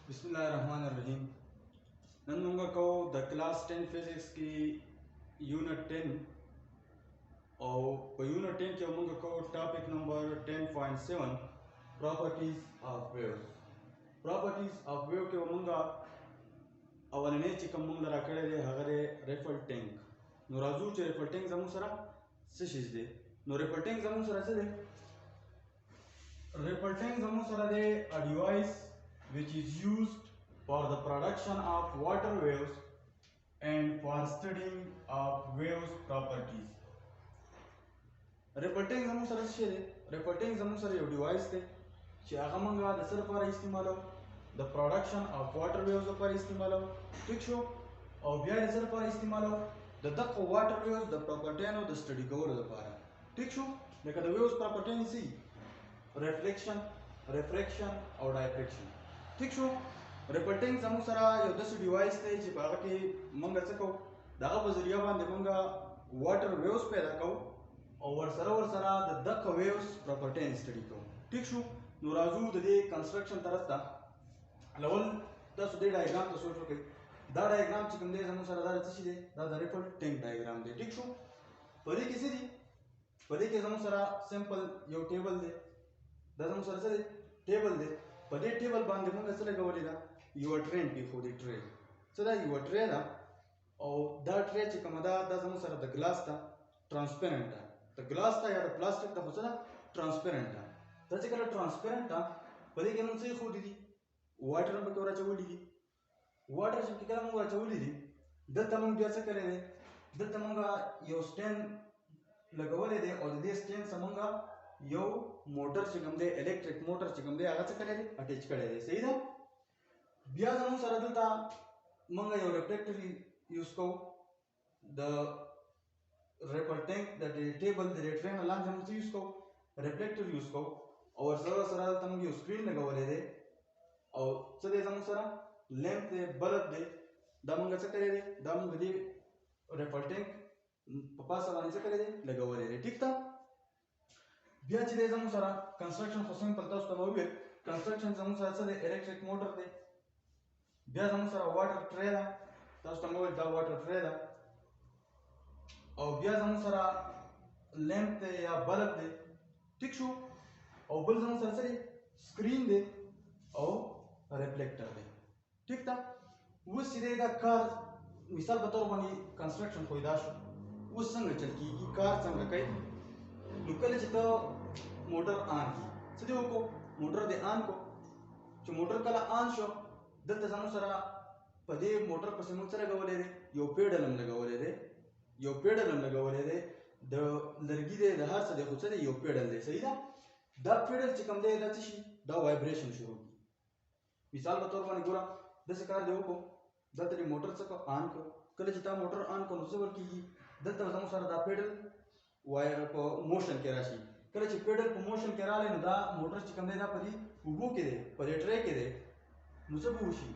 बिस्मिल्लाहिर्रहमानिर्रहीम। नन मंगा को द क्लास 10 फिजिक्स की यूनिट 10 और यूनिट 10 के मंगा को topic number 10.7 properties of waves. Properties of wave के मंगा अवलने चिकम मंग लरा करे दे हगरे रेफल टैंक नो राजू चे रेफल टैंक जमु सरा सिशिज दे नो रेफल टैंक जमु सरा से दे रेफल टैंक जमु सरा दे a device which is used for the production of water waves and for studying of waves properties. Reporting जमु सर से रिपोर्टिंग जमु सर यो डिवाइस थे چې هغه مونږه د سر لپاره استعمالو د پروډکشن اف واټر ویوز لپاره استعمالو ٹھیک شو او بیا د سر لپاره استعمالو د دغه واټر ویوز د پراپرټیانو د سټډي کولو لپاره ټیک شو لکه د ویوز پراپرټیان سي ریفلیکشن ریفریکشن او ډایفریکشن ٹھیک شو ریپلټینګ زموږ سره یو داسې ډیوایس دی چې په هغه کې موږ څه کوو د هغه په ذریعه باندې موږ واټر ویوز پیدا کوو او ورسره د دغه ویوز پراپرټیان سټډي کوو ټیک شو نو راځو د دې کنسټرکشن طرف ته لول تاسو دې ډایګرام ته سوچ وکړئ دا ډایګرام چې کوم دی زموږ سره دا څه شي دی دا د ریپلټینګ ډایګرام دی ټیک شو په دې کې څه دي په دې کې زموږ سره سمپل یو ټیبل دی دا زموږ سره څه دی ټیبل دی په دې ټیبل باندې موږ څه لګولې ده یو ټرین په خو دې ټری څه دا یو ټری ده او دا ټری چې کومه ده دا زموږ سره د ګلاس ته ترانسپیرنت ده د ګلاس ته یا د پلاستیک ته خو څه ده ترانسپیرنت ده دا چې کله ترانسپیرنت ده په دې کې موږ څه خو دي واټر هم پکې ورچولې دي واټر چې کله موږ ورچولې دي دلته موږ بیا څه کړی دی دلته موږ یو سټینډ لګولې دی او د دې سټینډ سره موږ یو موټر چې کوم دی الیکټریک موټر چې کوم دی هغه څه کړی دی اټیچ کړی دی صحیح ده بیا زموږ سره دلته موږ یو ریفلیکټر یوز کوو د ریپلټینګ د ټیبل د ټرین لاندې موږ څه یوز کوو ریفلیکټر یوز کوو او ورسره دلته موږ یو سکرین لګولی دی او څه دی زموږ سره لیمپ دی بلب دی دا موږ څه کړی دی دا موږ د دې ریپلټینګ په پاسه باندې څه کړی دی لګولی دی ټیک ده بیا چې دی زموږ سره کنسټرکشن خو سمپل تاسو ته مې وویل کنسټرکشن زموږ سره څه دی الیکټریک موټر دی بیا زموږ سره واټر ټری ده تاسو ته مې وویل دا واټر ټری ده او بیا زموږ سره لیمپ دی یا بلب دی ټیک شو او بل زموږ سره څه دی سکرین دی او ریفلیکټر دی ټیک ده اوس چې دی دا کار مثال په طور باندې کنسټرکشن خو دا شو اوس څنګه چل کېږي کار څنګه کوي نو کله چې ته موټر آن کی څه دی وکړو موټر دې آن کو چې موټر کله آن شو دلته زموږ سره په دې موټر پسې موږ څه لګولی دی یو پیډل هم لګولی دی یو پیډل هم لګولی دی د لرګي دی د هر څه دی خو څه دی یو پیډل دی صحیح ده دا پیډل چې کوم دی دا څه شي دا وایبریشن شروع کړي مثال په طور باندې ګوره داسې کار دی وکړو دلته دې موټر څه کو آن کو کله چې تا موټر آن کو نو څه ورکېږي دلته زموږ سره دا پیډل وایر په موشن کې راشي کله چې پیډل په موشن کې راغلی نو دا موټر چې کوم دی دا په دې اوبو کې دی په دې ټری کې دی نو څه به وشي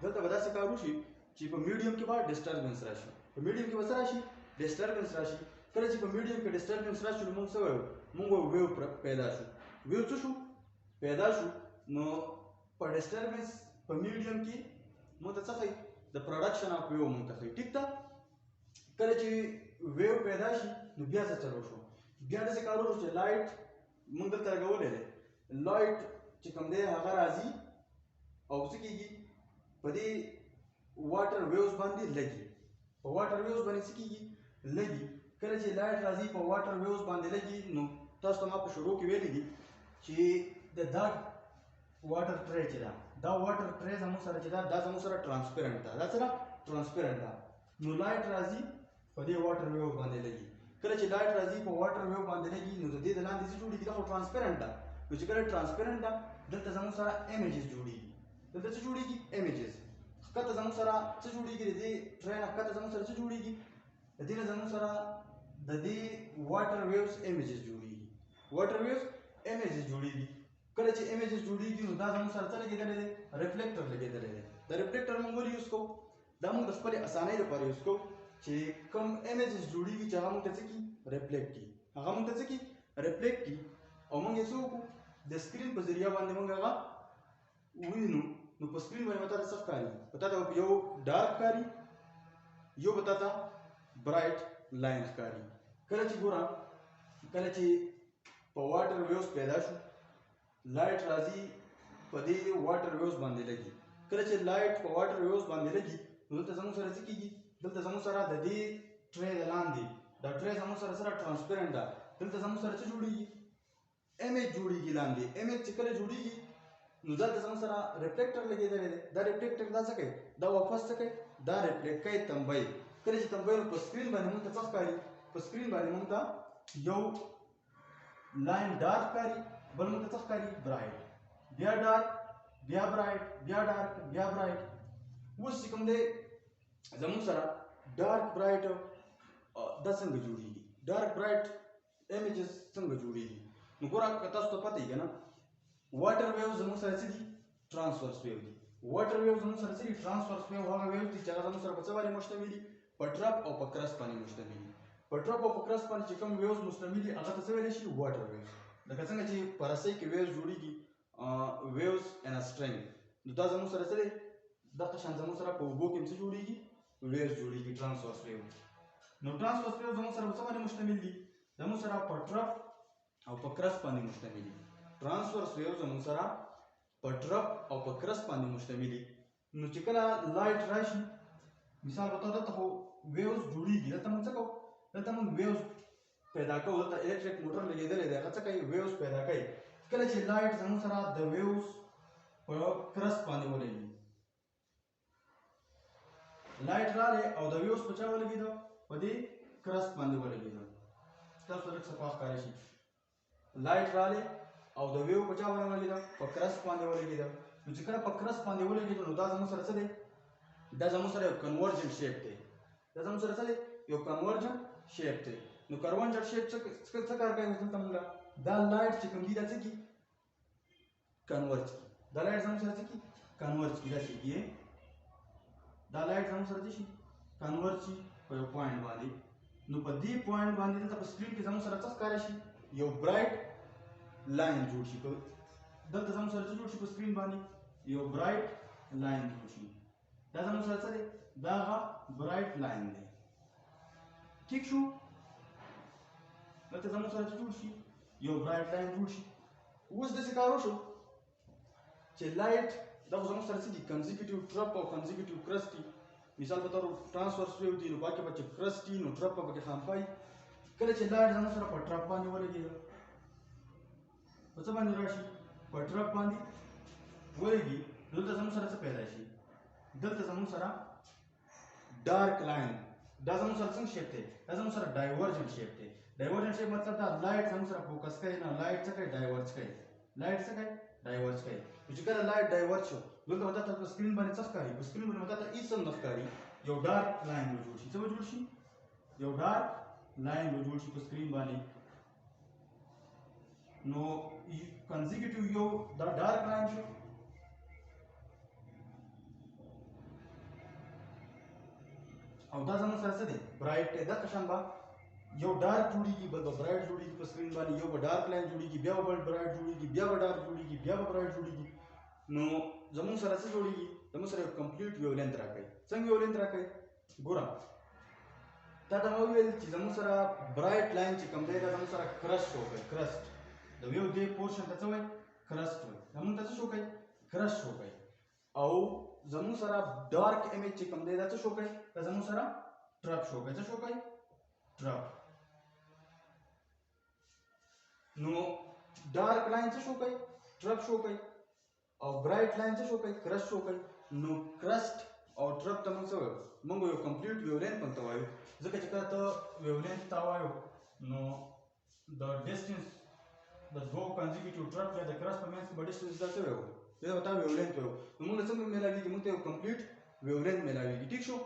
دلته به داسې کار وشي چې په میډیم کې به ډسټربنس راشي په میډیم کې به څه راشي ډسټربنس راشي کله چې په میډیم کې ډسټربنس راشي نو موږ څه وایو موږ ویو پیدا شو ویو څه شو پیدا شو نو په ډسټربنس په میډیم کې موږ ته څه ښایي د پروډکشن اف ویو موږ ته ښایي ټیک ده کله چې ویو پیدا شي نو بیا څه چلو شو بیا داسې کار وشو چې لایټ موږ دلته لګولی دی لایټ چې کوم دی هغه راځي او څه کېږي په دې واټر ویوز باندې لګي په واټر ویوز باندې څه کېږي لګي کله چې لایټ راځي په واټر ویوز باندې لګي نو تاسو ته ما په شروع کې ویلي دي چې دا واټر ټری چې ده دا واټر ټری زموږ سره چې ده دا زموږ سره ټرانسپیرنټ ده دا څه ده ټرانسپیرنټ ده نو لایټ راځي په دې واټر ویو باندې لګي کله چې لایټ راځي په واټر ویو باندې لګي نو د دې د لاندې څه جوړېږي دا خو ټرانسپیرنټ ده نو چې کله ټرانسپیرنټ ده دلته زموږ سره ایمیجز جوړېږي دلته څه جوړېږي ایمیجز ښکته زموږ سره څه جوړېږي د دې ټرین ښکته زموږ سره څه جوړېږي د دې نه زموږ سره د دې واټر ویوز ایمیجز جوړېږي واټر ویوز ایمیجز جوړېږي کله چې ایمیجز جوړېږي نو دا زموږ سره څه لګېدلی دی ریفلیکټر لګېدلی دی د ریفلیکټر موږ ولې یوز کوو دا موږ د خپلې اسانۍ لپاره یوز کوو چې کوم ایمیجز جوړېږي چې هغه موږ ته څه کړي ریفلیکټ کړي هغه موږ ته څه کړي ریفلیکټ کړي او موږ یې څه وکړو د سکرین په ذریعه باندې موږ هغه وینو نو په سکرین باندې وتا څه ښکاري وتا ته یو ډارک ښکاري یو وتا ته برایټ لاین ښکاري کله چې ګورم کله چې په واټر ویوز پیدا شو لایټ راځي په دې واټر ویوز باندې لګي کله چې لایټ په واټر ویوز باندې لګي نو دلته زموږ سره څه کیږي دلته زموږ سره د دې ټرې د لاندې دا ټرې زموږ سره ټرانسپیرنت ده دلته زموږ سره څه جوړیږي امیج جوړیږي لاندې امیج چې کله جوړیږي نو دلته زموږ سره ریفلیکټر لګېدلی دی دا ریفلیکټر دا څه کوي دا واپس څه کوي دا ریفلیکټ کوي تنبۍ کله چې تنبۍ په سکرین باندې موږ ته څه ښکاري په سکرین باندې موږ ته یو لاین ډارک ښکاري بل موږ ته څه ښکاري برایټ بیا ډارک بیا برایټ بیا ډارک بیا برایټ اوس چې کوم دی زموږ سره ډارک برایټ دا څنګه جوړیږي ډارک برایټ امیجز څنګه جوړیږي نو ګوره که تاسو ته پته یې که نه واټر ویو زموږ سره څه دي ټرانسورس ویو دي واټر ویو زموږ سره څه دي ټرانسورس ویو هغه ویو دي چې هغه زموږ سره په څه باندې مشتمل دي په ټرپ او په کرست باندې مشتمل دي په ټرپ او په کرست باندې چې کوم ویوز مشتمل دي هغه ته څه ویلی شي واټر ویوز لکه څنګه چې په رسۍ کې ویوز جوړیږي ویوز ان ا سټرنګ نو دا زموږ سره څه دی دغه شان زموږ سره په اوبو کې څه جوړیږي ویوز جوړیږي ټرانسورس ویو نو ټرانسورس ویو زموږ سره په څه باندې مشتمل دي زموږ سره په ټرپ او په کرست باندې مشتمل دي ټرانسورس ویو زموږ سره په ټرپ او په کرست باندې مشتمل دي نو چې کله لایټ راشي مثال په توګه دلته خو ویوز جوړیږي دلته موږ څه کوو دلته موږ ویوز پیدا کوو دلته الکتریک موټر لګېدلی دی هغه څه کوي ویوز پیدا کوي کله چې لایټ زموږ سره د ویوز په کرست باندې ولګي لایټ راغی او د ویوز په چا ولګېده په دې کرست باندې ولګېده تاسو لږ صفا ښکاره شي لایټ راغی او د ویو په چا باندې ولګېده په کرست باندې ولګېده نو چې کله په کرست باندې ولګېده نو دا زموږ سره څه دی دا زموږ سره یو کنورجنټ شیپ دی دا زموږ سره څه دی یو کنورجنټ شیپ دی نو کنورجنټ شیپ څه کار کوي دلته موږ دا لایټ چې کوم دی دا څه کوي کنورج کوي دا لایټ زموږ سره څه کوي کنورج کوي داسې کوي دا لایټ زموږ سره څه شي کنورج شي په یو پوینټ باندې نو په دې پوینټ باندې دلته په سکرین کې زموږ سره څه ښکاره شي یو برایټ لاین جوړ شي دلته زموږ سره څه جوړ شي په سکرین باندې یو برایټ لاین جوړ شي دا زموږ سره څه دی دا هغه برایټ لاین دی ټیک شو دلته زموږ سره څه جوړ شي یو برایټ لاین جوړ شي اوس داسې کار وشو چې لایټ دا خو زموږ سره څه دي کنزیکیوټیو ټرپ او کنزیکیوټیو کرست دي مثال په طور ټرانسورس ویو دي نو باقي به چې کرست دي نو ټرپ به پکې خامپای کله چې لایټ زموږ سره په ټرپ باندې ولګېده په څه باندې راشي په ټرپ باندې ولګي دلته زموږ سره څه پیدا شي دلته زموږ سره ډارک لاین دا زموږ سره څنګه شیپ دی دا زموږ سره ډایورجنټ شیپ دی ډایورجنټ شیپ مطلب دا لایټ زموږ سره فوکس کوي نه لایټ څه کوي ډایورج کوي لایټ څه کوي ډایورج کوي چې کله لایټ ډایورج شو دلته ماته په سکرین باندې څه ښکاري په سکرین باندې ماته هیڅ هم نه ښکاري یو ډارک لاین به جوړ شي څه به جوړ شي یو ډارک لاین به جوړ شي په سکرین باندې نو کنزیکیوټیو یو دا ډارک لاین شو او دا زموږ سره څه دی برایټ دی دغه شان به یو ډارک جوړیږي بل به برایټ جوړیږي په سکرین باندې یو به ډارک لاین جوړیږي بیا به بل برایټ جوړیږي بیا به ډارک جوړیږي بیا به برایټ جوړیږي نو زموږ سره څه جوړیږي زموږ سره یو کمپلیټ ویولینت راکوي څنګه ویولینت راکوي ګوره تا ته ما وویل چې زموږ سره برایټ لاین چې کوم دی دا زموږ سره کرست شو کوي کرست د ویو دې پورشن ته څه وایي کرست وایي زموږ ته څه شو کوي کرست شو کوي او زموږ سره ډارک امیج چې کوم دی دا څه شو کوي دا زموږ سره ټرپ شو کوي څه شو کوي ټرپ نو ډارک لاین څه شو کوي ټرپ شو کوي او برایټ لاین څه شو کوي کرست شو کوي نو کرست او ټرپ ته موږ څه وایو موږ یو کمپلیټ ویولینت ته وایو ځکه چې کله ته ویولینت ته وایو نو د ډسټنس د دوه کنزیکیوټیو ټرپ یا د کرست په منځ کې به ډسټنس دا څه وایو دا ته ویولینت وایو نو موږ څنګه میلاویږي موږ ته یو کمپلیټ ویولینت میلاویږي ټیک شو